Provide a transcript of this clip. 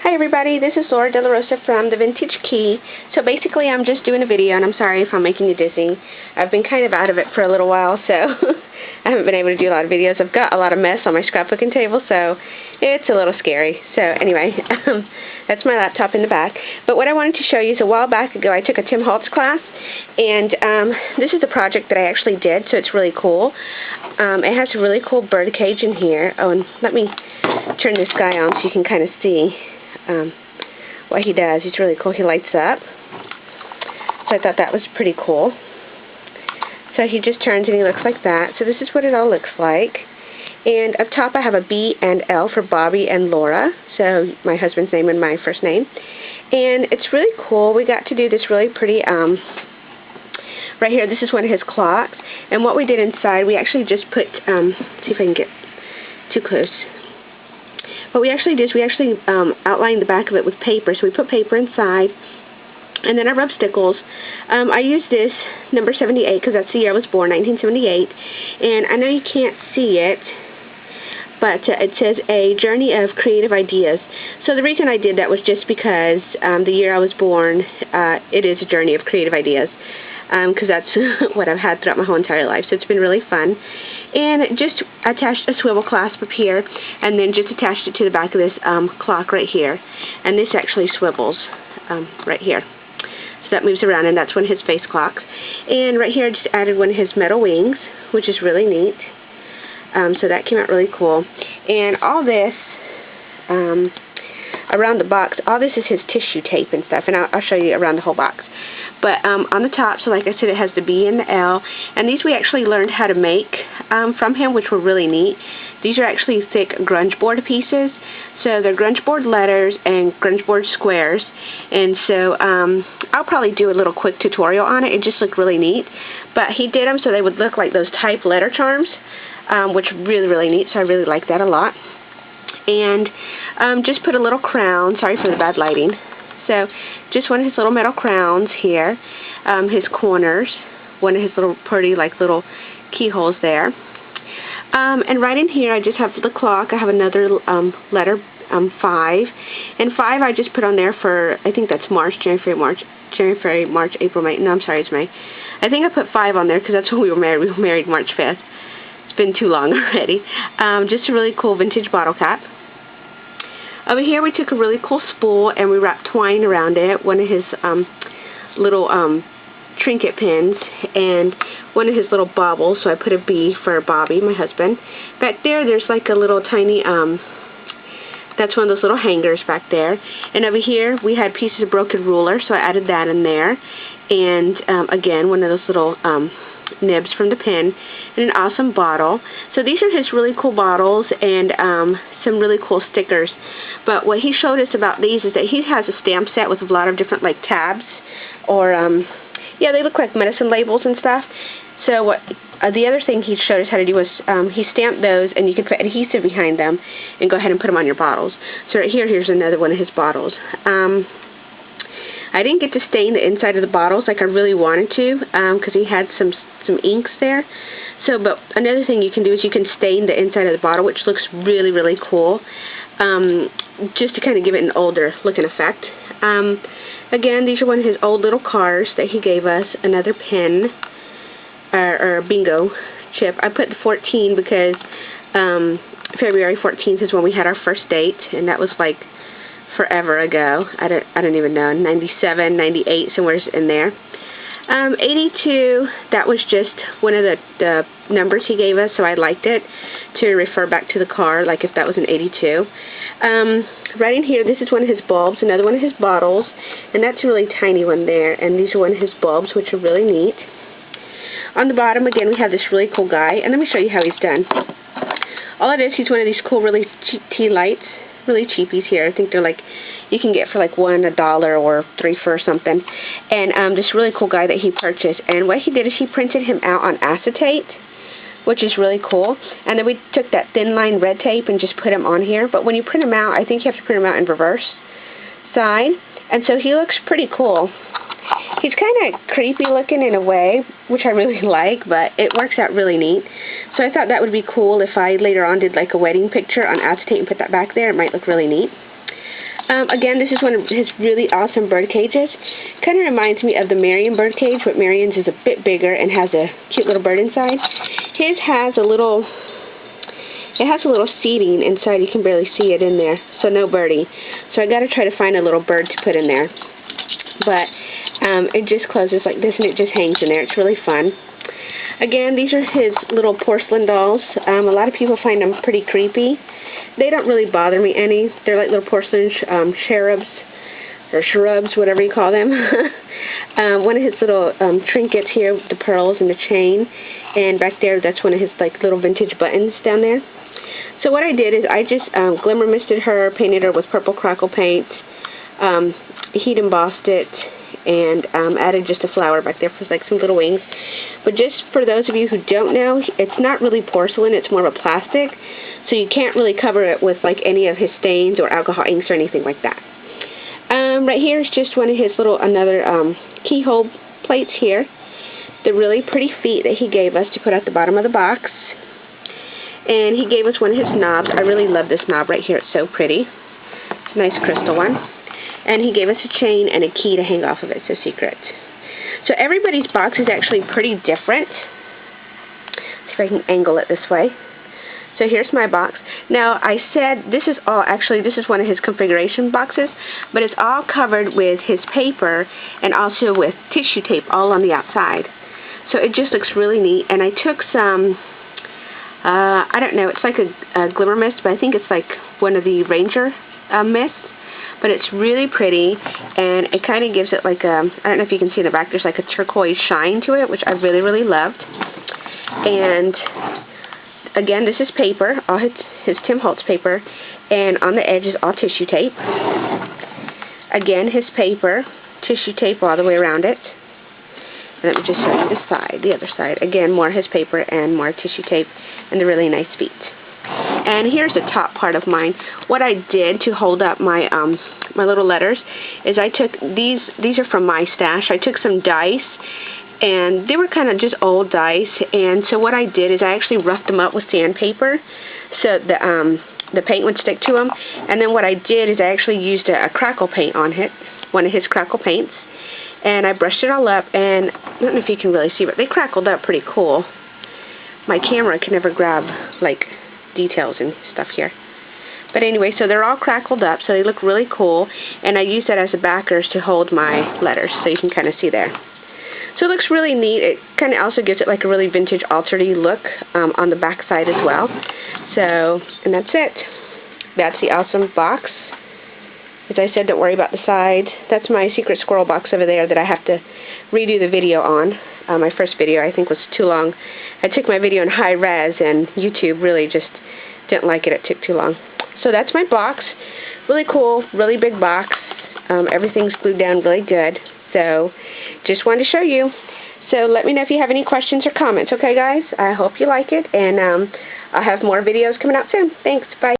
Hi everybody, this is Laura de la Rosa from The Vintage Key. So basically I'm just doing a video, and I'm sorry if I'm making you dizzy. I've been kind of out of it for a little while, so I haven't been able to do a lot of videos. I've got a lot of mess on my scrapbooking table, so it's a little scary. So anyway, that's my laptop in the back. But what I wanted to show you is a while back ago I took a Tim Holtz class, and this is a project that I actually did, so it's really cool. It has a really cool bird cage in here. Oh, and let me turn this guy on so you can kind of see what he does. He's really cool. He lights up. So I thought that was pretty cool. So he just turns and he looks like that. So this is what it all looks like. And up top I have a B and L for Bobby and Laura. So my husband's name and my first name. And it's really cool. We got to do this really pretty, right here, this is one of his clocks. And what we did inside, we actually just put, see if I can get too close. What we actually did is we actually outlined the back of it with paper. So we put paper inside, and then I rubbed stickles. I used this number 78 because that's the year I was born, 1978. And I know you can't see it, but it says A Journey of Creative Ideas. So the reason I did that was just because the year I was born, it is a journey of creative ideas. Because that's what I've had throughout my whole entire life. So it's been really fun. And just attached a swivel clasp up here, and then just attached it to the back of this clock right here. And this actually swivels right here. So that moves around, and that's one of his face clocks. And right here I just added one of his metal wings, which is really neat. So that came out really cool. And all this, around the box, all this is his tissue tape and stuff, and I'll show you around the whole box. But on the top, so like I said, it has the B and the L, and these we actually learned how to make from him, which were really neat. These are actually thick grunge board pieces, so they're grunge board letters and grunge board squares, and so I'll probably do a little quick tutorial on it. It just looked really neat, but he did them so they would look like those type letter charms, which really, really neat, so I really like that a lot. And just put a little crown, sorry for the bad lighting. So just one of his little metal crowns here, his corners, one of his little pretty like little keyholes there. And right in here I just have the clock. I have another letter, 5. And 5 I just put on there for, I think that's March, January, March, April, May. No, I'm sorry, it's May. I think I put 5 on there because that's when we were married. We were married March 5th. It's been too long already. Just a really cool vintage bottle cap. Over here we took a really cool spool and we wrapped twine around it, one of his little trinket pins, and one of his little baubles, so I put a B for Bobby, my husband. Back there there's like a little tiny, that's one of those little hangers back there. And over here we had pieces of broken ruler, so I added that in there. And again, one of those little nibs from the pen, and an awesome bottle. So these are his really cool bottles, and some really cool stickers. But what he showed us about these is that he has a stamp set with a lot of different like tabs, or yeah, they look like medicine labels and stuff. So what the other thing he showed us how to do was he stamped those, and you can put adhesive behind them and go ahead and put them on your bottles. So right here, here's another one of his bottles. I didn't get to stain the inside of the bottles like I really wanted to, because he had some inks there. So, but another thing you can do is you can stain the inside of the bottle, which looks really, really cool, just to kind of give it an older looking effect. Again, these are one of his old little cars that he gave us, another pen, or a bingo chip. I put the 14 because February 14th is when we had our first date, and that was like forever ago. I don't even know, 97, 98, somewhere in there. 82, that was just one of the numbers he gave us, so I liked it to refer back to the car, like if that was an 82. Right in here, this is one of his bulbs, another one of his bottles, and that's a really tiny one there, and these are one of his bulbs, which are really neat. On the bottom, again, we have this really cool guy, and let me show you how he's done. All it is, he's one of these cool, really cheap tea lights, really cheapies here. I think they're like, you can get for like $1 or 3 for something. And this really cool guy that he purchased. And what he did is he printed him out on acetate, which is really cool. And then we took that thin line red tape and just put him on here. But when you print him out, I think you have to print him out in reverse side. And so he looks pretty cool. He's kind of creepy looking in a way, which I really like, but it works out really neat. So I thought that would be cool if I later on did like a wedding picture on acetate and put that back there. It might look really neat. Again, this is one of his really awesome bird cages. Kind of reminds me of the Marion bird cage, but Marion's is a bit bigger and has a cute little bird inside. His has a little seating inside. You can barely see it in there, so no birdie. So I got to try to find a little bird to put in there. But it just closes like this and it just hangs in there. It's really fun. Again, these are his little porcelain dolls. A lot of people find them pretty creepy. They don't really bother me any. They're like little porcelain cherubs, or shrubs, whatever you call them. One of his little trinkets here, the pearls and the chain. And back there, that's one of his like little vintage buttons down there. So what I did is I just glimmer misted her, painted her with purple crackle paint, heat embossed it, and added just a flower back there for like some little wings. But just for those of you who don't know, it's not really porcelain, it's more of a plastic, so you can't really cover it with like any of his stains or alcohol inks or anything like that. Right here is just one of his little, another keyhole plates here. The really pretty feet that he gave us to put at the bottom of the box. And he gave us one of his knobs. I really love this knob right here, it's so pretty. It's a nice crystal one. And he gave us a chain and a key to hang off of it. It's a secret. So everybody's box is actually pretty different. See if I can angle it this way. So here's my box. Now I said this is one of his configuration boxes, but it's all covered with his paper and also with tissue tape all on the outside. So it just looks really neat. And I took some, I don't know, it's like a glimmer mist, but I think it's like one of the Ranger mists. But it's really pretty, and it kind of gives it like a, I don't know if you can see in the back, there's like a turquoise shine to it, which I really, really loved. And again, this is paper, all his Tim Holtz paper, and on the edge is all tissue tape. Again, his paper, tissue tape all the way around it. And let me just show you the side, the other side. Again, more his paper and more tissue tape, and the really nice feet. And here's the top part of mine. What I did to hold up my my little letters is I took these are from my stash. I took some dice, and they were kind of just old dice, and so what I did is I actually roughed them up with sandpaper so the paint would stick to them. And then what I did is I actually used a crackle paint on it, one of his crackle paints, and I brushed it all up, and I don't know if you can really see, but they crackled up pretty cool. My camera can never grab like details and stuff here. But anyway, so they're all crackled up, so they look really cool, and I use that as the backers to hold my letters, so you can kind of see there. So it looks really neat. It kind of also gives it like a really vintage altered-y look on the back side as well. So, and that's it. That's the awesome box. As I said, don't worry about the side. That's my secret squirrel box over there that I have to redo the video on. My first video, I think, was too long. I took my video in high res, and YouTube really just didn't like it. It took too long. So that's my box. Really cool, really big box. Everything's glued down really good. So just wanted to show you. So let me know if you have any questions or comments. Okay, guys? I hope you like it, and I'll have more videos coming out soon. Thanks. Bye.